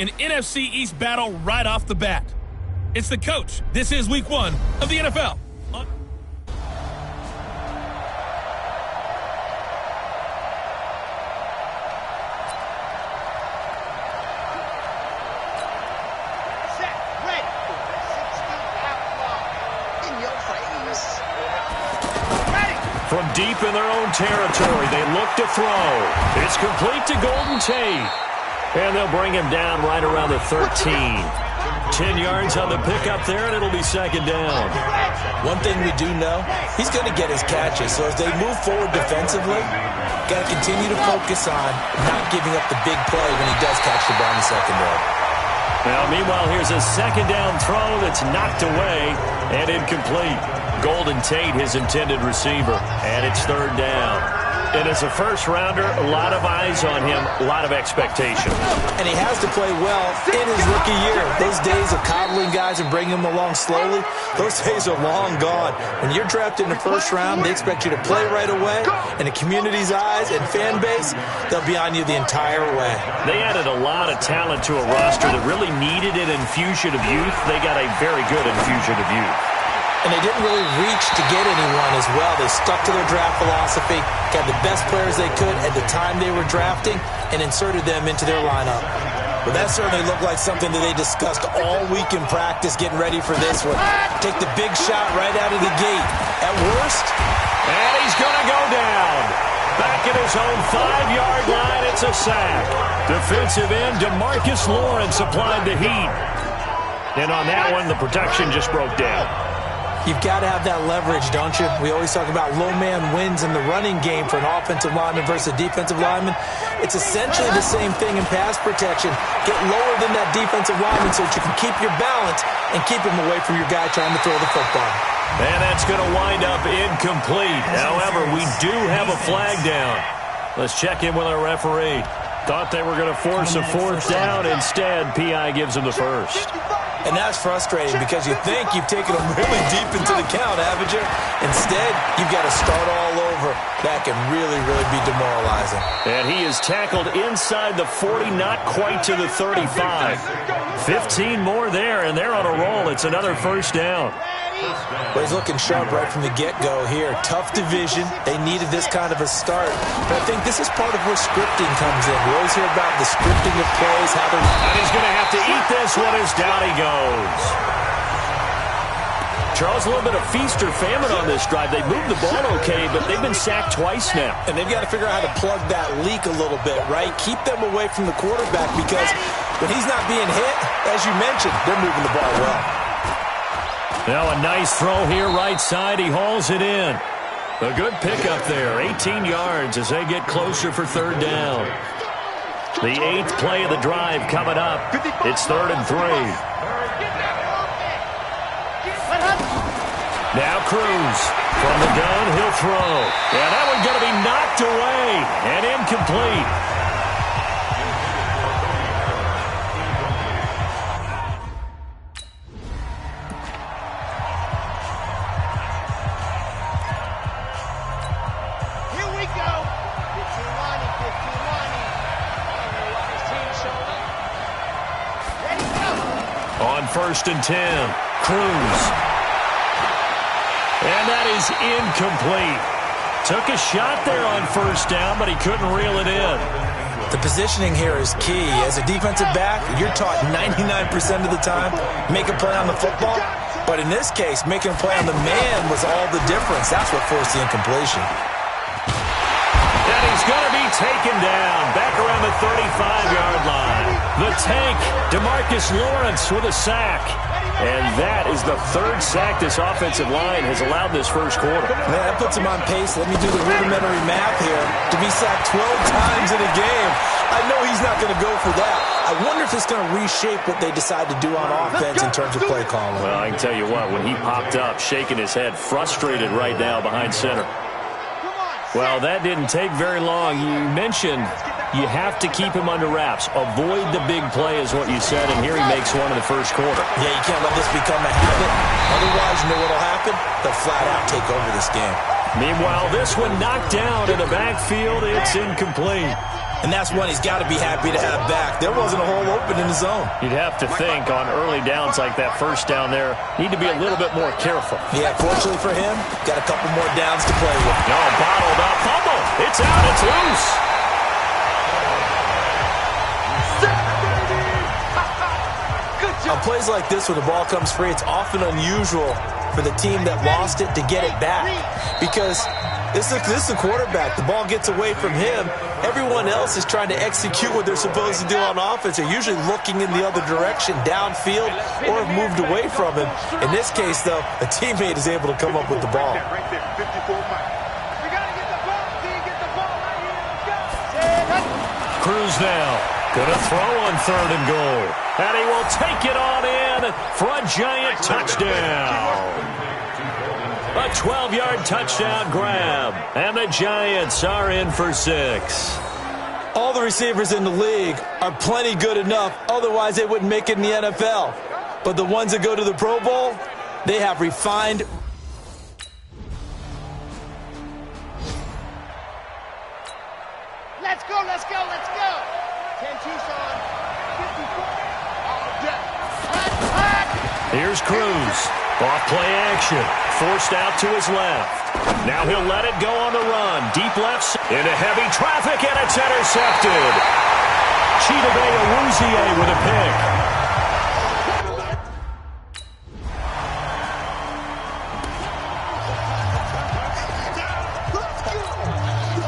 an NFC East battle right off the bat. It's the coach. This is week 1 of the NFL. From deep in their own territory, they look to throw. It's complete to Golden Tate. And they'll bring him down right around the 13. 10 yards on the pickup there, and it'll be second down. One thing we do know, he's going to get his catches. So as they move forward defensively, got to continue to focus on not giving up the big play when he does catch the ball in the secondary. Now, meanwhile, here's a second down throw that's knocked away and incomplete. Golden Tate, his intended receiver, and it's third down. And as a first-rounder, a lot of eyes on him, a lot of expectation. And he has to play well in his rookie year. Those days of coddling guys and bringing them along slowly, those days are long gone. When you're drafted in the first round, they expect you to play right away. And the community's eyes and fan base, they'll be on you the entire way. They added a lot of talent to a roster that really needed an infusion of youth. They got a very good infusion of youth. And they didn't really reach to get anyone as well. They stuck to their draft philosophy, got the best players they could at the time they were drafting, and inserted them into their lineup. Well, that certainly looked like something that they discussed all week in practice, getting ready for this one. Take the big shot right out of the gate. At worst, and he's going to go down. Back at his own 5-yard line, it's a sack. Defensive end DeMarcus Lawrence applied the heat. And on that one, the protection just broke down. You've got to have that leverage, don't you? We always talk about low man wins in the running game for an offensive lineman versus a defensive lineman. It's essentially the same thing in pass protection. Get lower than that defensive lineman so that you can keep your balance and keep him away from your guy trying to throw the football. And that's going to wind up incomplete. However, we do have a flag down. Let's check in with our referee. Thought they were going to force a fourth down. Instead, P.I. gives them the first. And that's frustrating because you think you've taken them really deep into the count, haven't you? Instead, you've got to start all over. That can really, really be demoralizing. And he is tackled inside the 40, not quite to the 35. 15 more there, and they're on a roll. It's another first down. Well, he's looking sharp right from the get-go here. Tough division. They needed this kind of a start. But I think this is part of where scripting comes in. We always hear about the scripting of plays, how they're... And he's going to have to eat this one as down he goes. Charles, a little bit of feast or famine on this drive. They moved the ball okay, but they've been sacked twice now. And they've got to figure out how to plug that leak a little bit, right? Keep them away from the quarterback because when he's not being hit, as you mentioned, they're moving the ball well. Now a nice throw here right side. He hauls it in. A good pickup there. 18 yards as they get closer for third down. The 8th play of the drive coming up. It's 3rd and 3. Now Cruz from the gun. He'll throw. And that one's going to be knocked away and incomplete. On 1st and 10, Cruz. And that is incomplete. Took a shot there on first down, but he couldn't reel it in. The positioning here is key. As a defensive back, you're taught 99% of the time, make a play on the football. But in this case, making a play on the man was all the difference. That's what forced the incompletion. And he's going to be taken down back around the 35-yard line. The tank, DeMarcus Lawrence with a sack. And that is the 3rd sack this offensive line has allowed this first quarter. Man, that puts him on pace. Let me do the rudimentary math here. To be sacked 12 times in a game, I know he's not going to go for that. I wonder if it's going to reshape what they decide to do on offense in terms of play calling. Well, I can tell you what, when he popped up, shaking his head, frustrated right now behind center. Well, that didn't take very long. You mentioned you have to keep him under wraps. Avoid the big play is what you said, and here he makes one in the first quarter. Yeah, you can't let this become a habit. Otherwise, you know what will happen? They'll flat out take over this game. Meanwhile, this one knocked down in the backfield. It's incomplete. and that's one he's got to be happy to have back. There wasn't a hole open in the zone. You'd have to think on early downs like that first down there, need to be a little bit more careful. Yeah, fortunately for him, got a couple more downs to play with. No, bottled up, fumble. It's out, it's loose. On plays like this where the ball comes free, it's often unusual for the team that lost it to get it back because this is the quarterback. The ball gets away from him. Everyone else is trying to execute what they're supposed to do on offense. They're usually looking in the other direction, downfield, or have moved away from him. In this case, though, a teammate is able to come up with the ball. Cruz now. Gonna throw on 3rd and goal. And he will take it on in for a giant touchdown. A 12-yard touchdown grab. And the Giants are in for 6. All the receivers in the league are plenty good enough. Otherwise, they wouldn't make it in the NFL. But the ones that go to the Pro Bowl, they have refined. Let's go, let's go, let's go. 10 Tucson, 54, all day. Here's Cruz. Off play action. Forced out to his left. Now he'll let it go on the run. Deep left into heavy traffic, and it's intercepted. Chidobe Awuzie with a pick.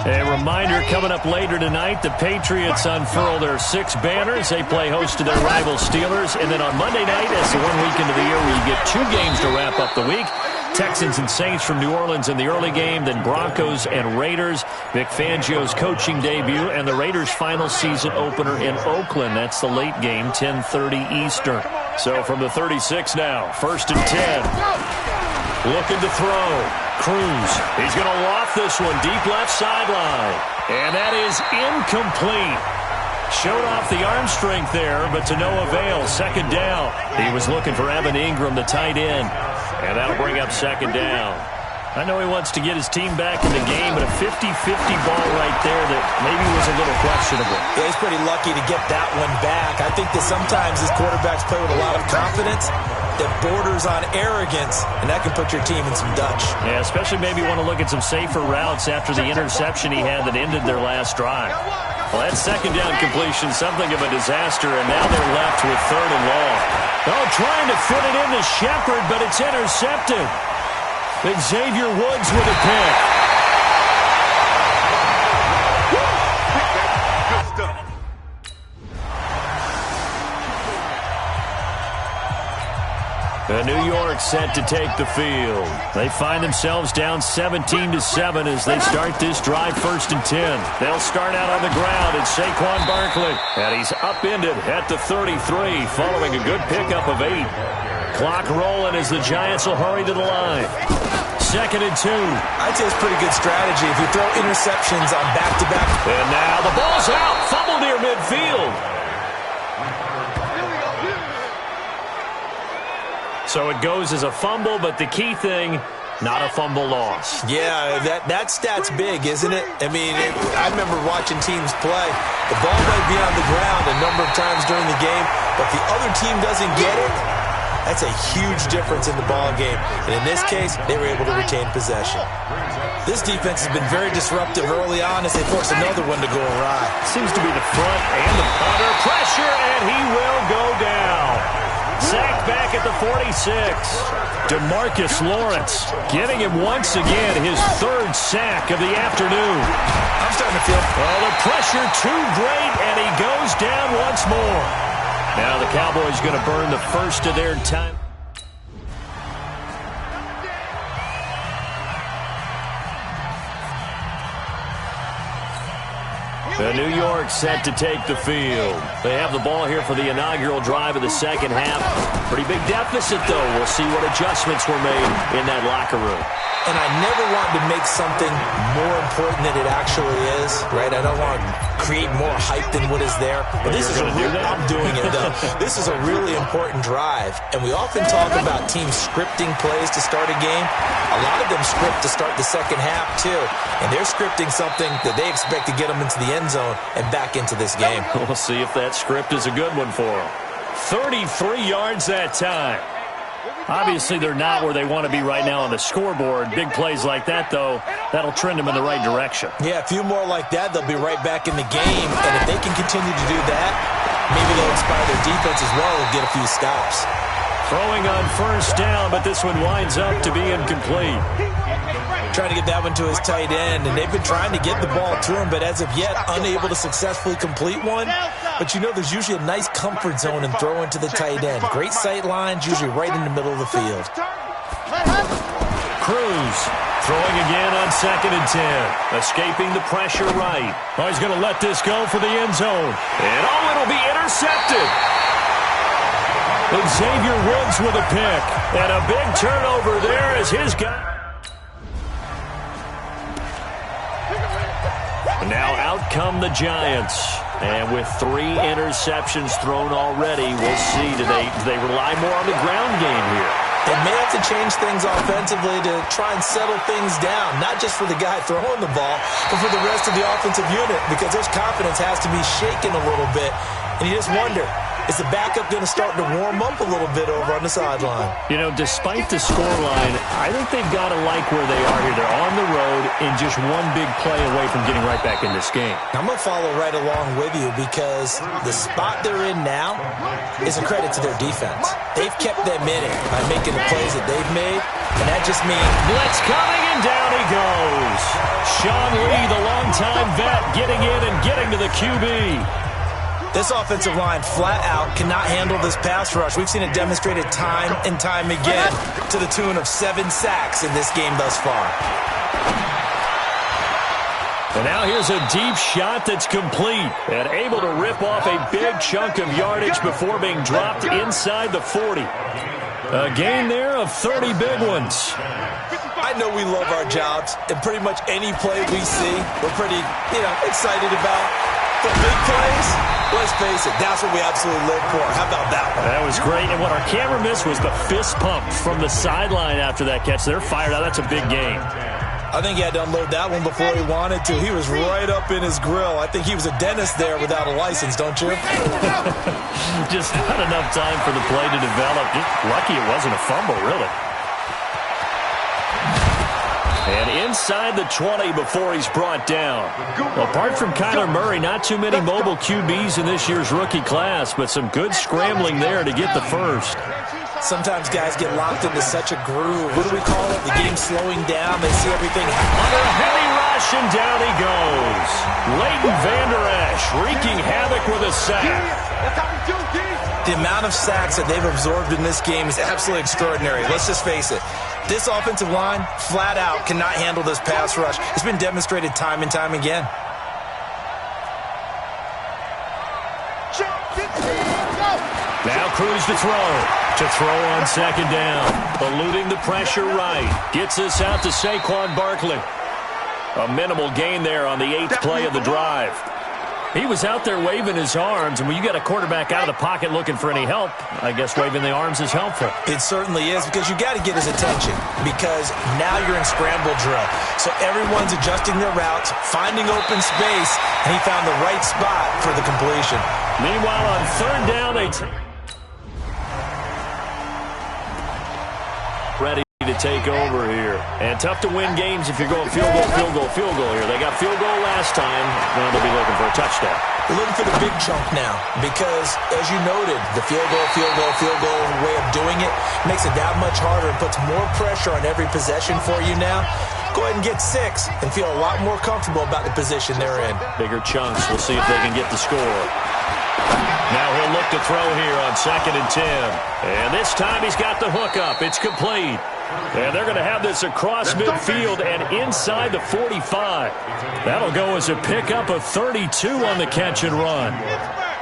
A reminder coming up later tonight, the Patriots unfurl their 6 banners. They play host to their rival Steelers. And then on Monday night, that's the one weekend of the year where you get 2 games to wrap up the week. Texans and Saints from New Orleans in the early game, then Broncos and Raiders. Vic Fangio's coaching debut, and the Raiders' final season opener in Oakland. That's the late game, 10:30 Eastern. So from the 36 now, 1st and 10. Looking to throw. Cruz. He's going to loft this one deep left sideline. And that is incomplete. Showed off the arm strength there, but to no avail. 2nd down. He was looking for Evan Ingram, the tight end. And that'll bring up 2nd down. I know he wants to get his team back in the game, but a 50-50 ball right there that maybe was a little questionable. Yeah, he's pretty lucky to get that one back. I think that sometimes these quarterbacks play with a lot of confidence that borders on arrogance, and that can put your team in some Dutch. Yeah, especially maybe want to look at some safer routes after the interception he had that ended their last drive. Well, that 2nd down completion, something of a disaster, and now they're left with 3rd and long. Oh, trying to fit it into Shepard, but it's intercepted. Xavier Woods with a pick. New York set to take the field. They find themselves down 17-7 as they start this drive 1st and 10. They'll start out on the ground. It's Saquon Barkley. And he's upended at the 33 following a good pickup of 8. Clock rolling as the Giants will hurry to the line. 2nd and 2. I'd say it's pretty good strategy if you throw interceptions on back-to-back. And now the ball's out. Fumble near midfield. So it goes as a fumble, but the key thing, not a fumble loss. Yeah, that stat's big, isn't it? I mean, I remember watching teams play. The ball might be on the ground a number of times during the game, but if the other team doesn't get it, that's a huge difference in the ball game. And in this case, they were able to retain possession. This defense has been very disruptive early on as they force another one to go awry. Seems to be the front and the under pressure, and he will go down. Sacked back at the 46. DeMarcus Lawrence giving him once again his 3rd sack of the afternoon. I'm starting to feel. Oh, the pressure too great, and he goes down once more. Now the Cowboys going to burn the first of their time. New York set to take the field. They have the ball here for the inaugural drive of the 2nd half. Pretty big deficit, though. We'll see what adjustments were made in that locker room. And I never want to make something more important than it actually is, right? I don't want create more hype than what is there. But this is I'm doing it, though. This is a really important drive. And we often talk about teams scripting plays to start a game. A lot of them script to start the second half, too. And they're scripting something that they expect to get them into the end zone and back into this game. We'll see if that script is a good one for them. 33 yards that time. Obviously, they're not where they want to be right now on the scoreboard. Big plays like that, though, that'll trend them in the right direction. Yeah, a few more like that, they'll be right back in the game. And if they can continue to do that, maybe they'll inspire their defense as well and get a few stops. Throwing on first down, but this one winds up to be incomplete. Trying to get that one to his tight end, and they've been trying to get the ball to him, but as of yet, unable to successfully complete one. But you know, there's usually a nice comfort zone in throwing to the tight end. Great sight lines, usually right in the middle of the field. Cruz throwing again on 2nd and 10. Escaping the pressure right. Oh, he's going to let this go for the end zone. And oh, it'll be intercepted. Xavier Woods with a pick. And a big turnover there as his guy. Now out come the Giants. And with 3 interceptions thrown already, we'll see. Do they rely more on the ground game here? They may have to change things offensively to try and settle things down, not just for the guy throwing the ball, but for the rest of the offensive unit, because their confidence has to be shaken a little bit. And you just wonder, is the backup going to start to warm up a little bit over on the sideline? You know, despite the scoreline, I think they've got to like where they are here. They're on the road and just one big play away from getting right back in this game. I'm going to follow right along with you because the spot they're in now is a credit to their defense. They've kept them in it by making the plays that they've made, and that just means blitz coming, and down he goes. Sean Lee, the longtime vet, getting in and getting to the QB. This offensive line flat out cannot handle this pass rush. We've seen it demonstrated time and time again to the tune of 7 sacks in this game thus far. And now here's a deep shot that's complete and able to rip off a big chunk of yardage before being dropped inside the 40. A gain there of 30 big ones. I know we love our jobs, and pretty much any play we see, we're pretty, excited about. But big plays, let's face it, that's what we absolutely live for. How about that one? That was great, and what our camera missed was the fist pump from the sideline after that catch. They're fired out. That's a big game. I think he had to unload that one before he wanted to. He was right up in his grill. I think he was a dentist there without a license, don't you? Just not enough time for the play to develop. Just lucky it wasn't a fumble, really. And inside the 20 before he's brought down. Apart from Kyler Murray, not too many mobile QBs in this year's rookie class, but some good scrambling there to get the first. Sometimes guys get locked into such a groove. What do we call it? The game's slowing down. They see everything under a heavy rush, and down he goes. Leighton Vander Esch wreaking havoc with a sack. The amount of sacks that they've absorbed in this game is absolutely extraordinary. Let's just face it. This offensive line, flat out, cannot handle this pass rush. It's been demonstrated time and time again. Now Cruz to throw. To throw on 2nd down. Eluding the pressure right. Gets us out to Saquon Barkley. A minimal gain there on the 8th play of the drive. He was out there waving his arms, and when you get a quarterback out of the pocket looking for any help, I guess waving the arms is helpful. It certainly is, because you got to get his attention, because now you're in scramble drill. So everyone's adjusting their routes, finding open space, and he found the right spot for the completion. Meanwhile, on 3rd down, they ready to take over here. And tough to win games if you're going field goal here. They got field goal last time. Now they'll be looking for a touchdown. We're looking for the big chunk now because, as you noted, the field goal way of doing it makes it that much harder and puts more pressure on every possession for you now. Go ahead and get 6 and feel a lot more comfortable about the position they're in. Bigger chunks. We'll see if they can get the score. Now he'll look to throw here on 2nd and 10. And this time he's got the hook up. It's complete. And they're going to have this across midfield and inside the 45. That'll go as a pickup of 32 on the catch and run.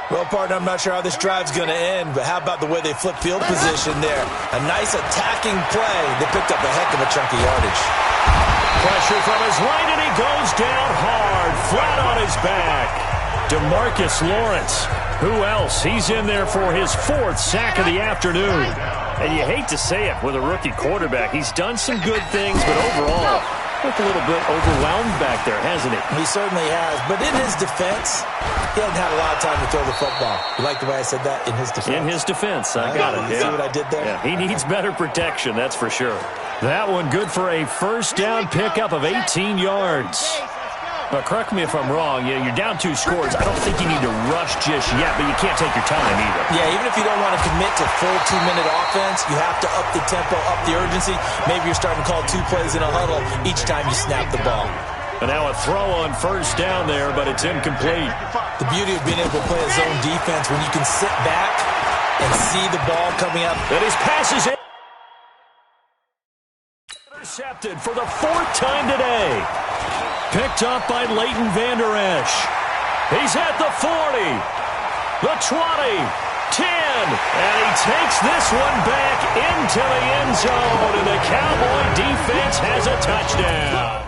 Well, partner, I'm not sure how this drive's going to end, but how about the way they flip field position there? A nice attacking play. They picked up a heck of a chunk of yardage. Pressure from his right, and he goes down hard, flat on his back. DeMarcus Lawrence. Who else? He's in there for his 4th sack of the afternoon. And you hate to say it with a rookie quarterback. He's done some good things, but overall, looked a little bit overwhelmed back there, hasn't he? He certainly has. But in his defense, he hasn't had a lot of time to throw the football. You like the way I said that? In his defense. In his defense. I got it. You see what I did there? Yeah, he needs better protection, that's for sure. That one good for a first down pickup of 18 yards. But correct me if I'm wrong. You're down 2 scores. I don't think you need to rush just yet, but you can't take your time either. Yeah, even if you don't want to commit to full 2-minute offense, you have to up the tempo, up the urgency. Maybe you're starting to call 2 plays in a huddle each time you snap the ball. And now a throw on first down there, but it's incomplete. The beauty of being able to play a zone defense when you can sit back and see the ball coming up. And his pass is in. Intercepted for the 4th time today. Picked up by Leighton Vander Esch. He's at the 40, the 20, 10, and he takes this one back into the end zone, and the Cowboy defense has a touchdown.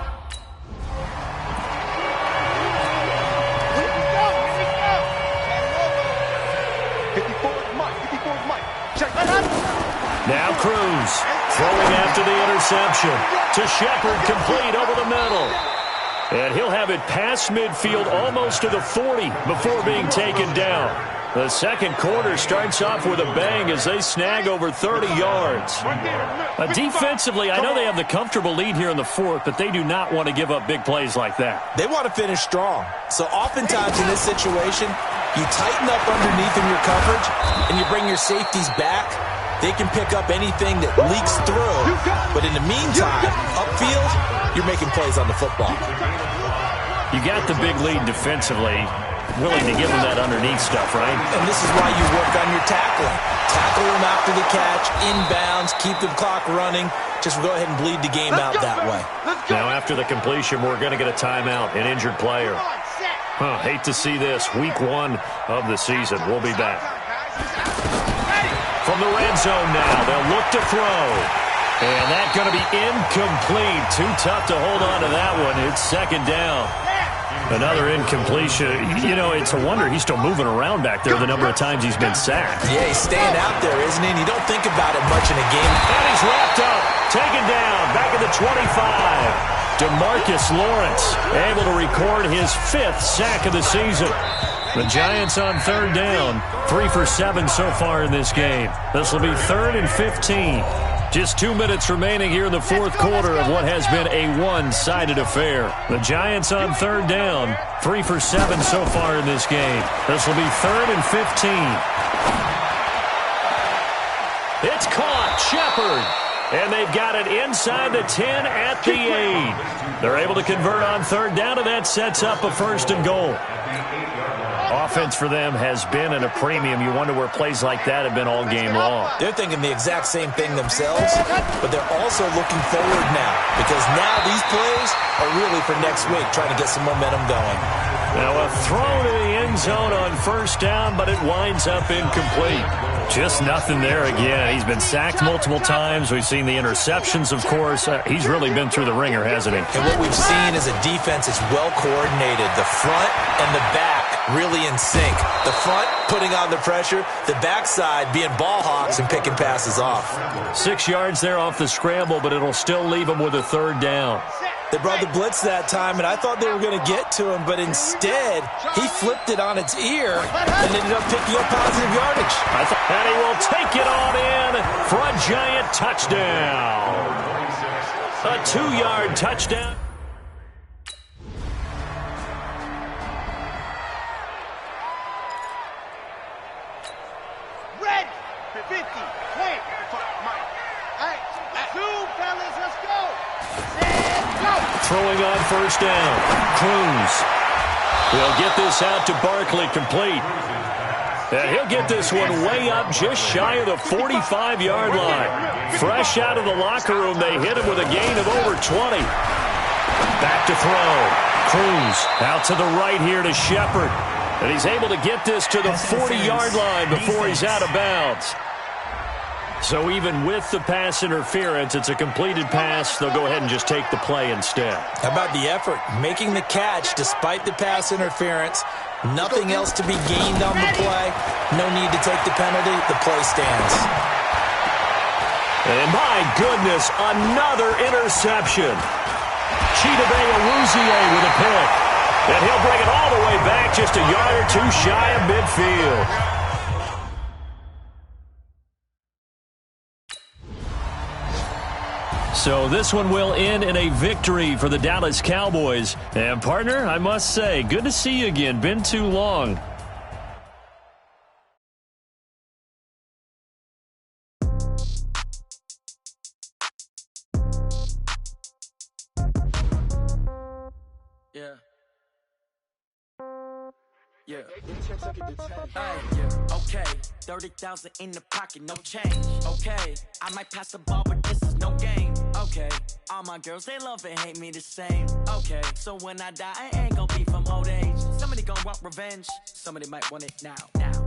Now Cruz throwing after the interception to Shepard, complete over the middle. And he'll have it past midfield almost to the 40 before being taken down. The second quarter starts off with a bang as they snag over 30 yards. Defensively, I know they have the comfortable lead here in the 4th, but they do not want to give up big plays like that. They want to finish strong. So oftentimes in this situation, you tighten up underneath in your coverage and you bring your safeties back. They can pick up anything that leaks through. But in the meantime, upfield, you're making plays on the football. You got the big lead defensively. Willing to give them that underneath stuff, right? And this is why you work on your tackling. Tackle them after the catch, inbounds, keep the clock running. Just go ahead and bleed the game out that way. Now after the completion, we're going to get a timeout, an injured player. Hate to see this. Week 1 of the season. We'll be back. From the red zone now, they'll look to throw. And that's going to be incomplete. Too tough to hold on to that one. It's 2nd down. Another incompletion. You know, it's a wonder he's still moving around back there the number of times he's been sacked. Yeah, he's staying out there, isn't he? And you don't think about it much in a game. And he's wrapped up. Taken down. Back at the 25. DeMarcus Lawrence able to record his 5th sack of the season. The Giants on 3rd down. 3 for 7 so far in this game. This will be 3rd and 15. Just 2 minutes remaining here in the 4th quarter of what has been a one-sided affair. The Giants on 3rd down. 3 for 7 so far in this game. This will be 3rd and 15. It's caught. Shepard. And they've got it inside the 10 at the 8. They're able to convert on 3rd down, and that sets up a 1st and goal. Offense for them has been at a premium. You wonder where plays like that have been all game long. They're thinking the exact same thing themselves, but they're also looking forward now because now these plays are really for next week, trying to get some momentum going. Now a throw to the end zone on 1st down, but it winds up incomplete. Just nothing there again. He's been sacked multiple times. We've seen the interceptions, of course. He's really been through the ringer, hasn't he? And what we've seen is a defense that's well coordinated. The front and the back really in sync. The front putting on the pressure, the backside being ball hawks and picking passes off. 6 yards there off the scramble, but it'll still leave him with a 3rd down. They brought the blitz that time, and I thought they were going to get to him, but instead, he flipped it on its ear and ended up picking up positive yardage. And he will take it on in for a Giant touchdown. A 2-yard touchdown. Ready. 50, 20. Mike. All right. Zoom, fellas. Let's go. Throwing on 1st down. Cruz. He'll get this out to Barkley, complete. And he'll get this one way up just shy of the 45-yard line. Fresh out of the locker room, they hit him with a gain of over 20. Back to throw. Cruz out to the right here to Shepard. And he's able to get this to the 40-yard line before he's out of bounds. So even with the pass interference, it's a completed pass. They'll go ahead and just take the play instead. How about the effort? Making the catch despite the pass interference. Nothing else to be gained on the play. No need to take the penalty. The play stands. And my goodness, another interception. Chidobe Awuzie with a pick. And he'll bring it all the way back just a yard or two shy of midfield. So this one will end in a victory for the Dallas Cowboys. And partner, I must say, good to see you again. Been too long. Yeah. Okay. 30,000 in the pocket, no change. Okay. I might pass the ball, but this is no game. Okay. All my girls, they love and hate me the same. Okay. So when I die, I ain't gonna be from old age. Somebody gonna want revenge. Somebody might want it now.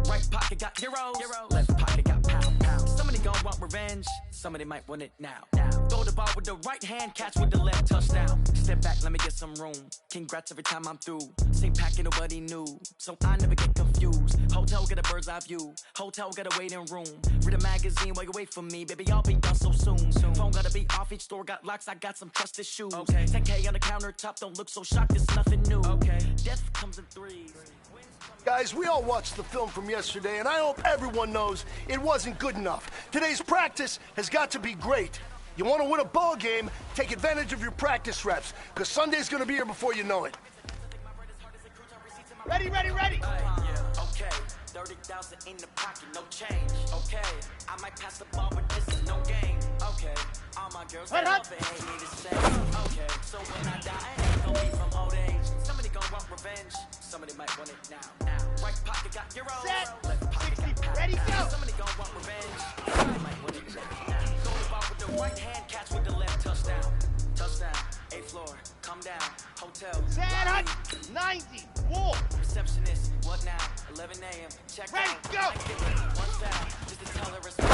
Right pocket got euros. Left pocket got pound. Somebody gonna want revenge. Somebody might want it now. Throw the ball with the right hand, catch with the left, touchdown. Step back, let me get some room. Congrats every time I'm through. Same packet, nobody knew. So I never get confused. Hotel get a bird's eye view. Hotel get a waiting room. Read a magazine while you wait for me. Baby, I'll be done so soon. Phone gotta be off, each store got locks. I got some trusted shoes. Okay. 10K on the countertop, don't look so shocked, it's nothing new. Okay. Death comes in threes. Guys, we all watched the film from yesterday, and I hope everyone knows it wasn't good enough. Today's practice has got to be great. You want to win a ball game, take advantage of your practice reps, because Sunday's going to be here before you know it. Ready. Okay. 30,000 in the pocket, no change. Okay. I might pass the ball, but this is no game. Okay. All my girls, they love and hate me the same. Okay. So when I die, I ain't gonna be from old age. Somebody gonna want revenge. Somebody might want it now. Right pocket got euros. Left pocket got pound. Ready, go. Somebody gonna want revenge. Somebody might want it now. Throw the ball with the right hand, catch with the left, touchdown. Touchdown. 8th floor, come down. Hotel. Set hut. 90. Wall. Receptionist, what now? 11 a.m. Check Ready, out. go. One foul, just to tell her it's now.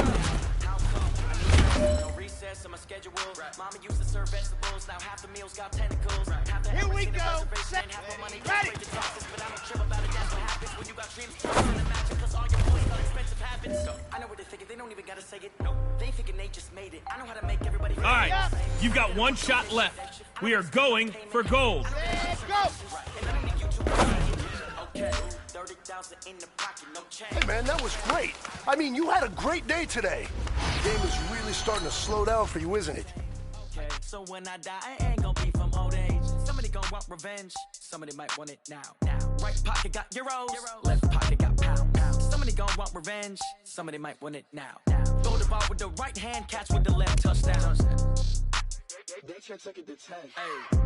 How come? I need no recess in my schedule. Mama used to serve vegetables. Now half the meals got tentacles. Half the Here we everything go. reservation, Set. half the money Ready. goes straight to taxes. But I don't trip about it. That's what happens when you got dreams. And imagine, cause all your boys got expensive habits. I know what they're thinking. They don't even gotta say it. Nope. They thinking they just made it. I know how to make everybody feel. All right, you've got one shot left. We are going for gold. Let's go. Okay. 30,000 in the pocket, no change. Hey, man, that was great. I mean, you had a great day today. The game is really starting to slow down for you, isn't it? Okay, so when I die, I ain't gonna be from old age. Somebody gonna want revenge. Somebody might want it now. Right pocket got euros. Left pocket got pound. Somebody gonna want revenge. Somebody might want it now. Throw the ball with the right hand, catch with the left, touchdown. They check second to 10. Hey.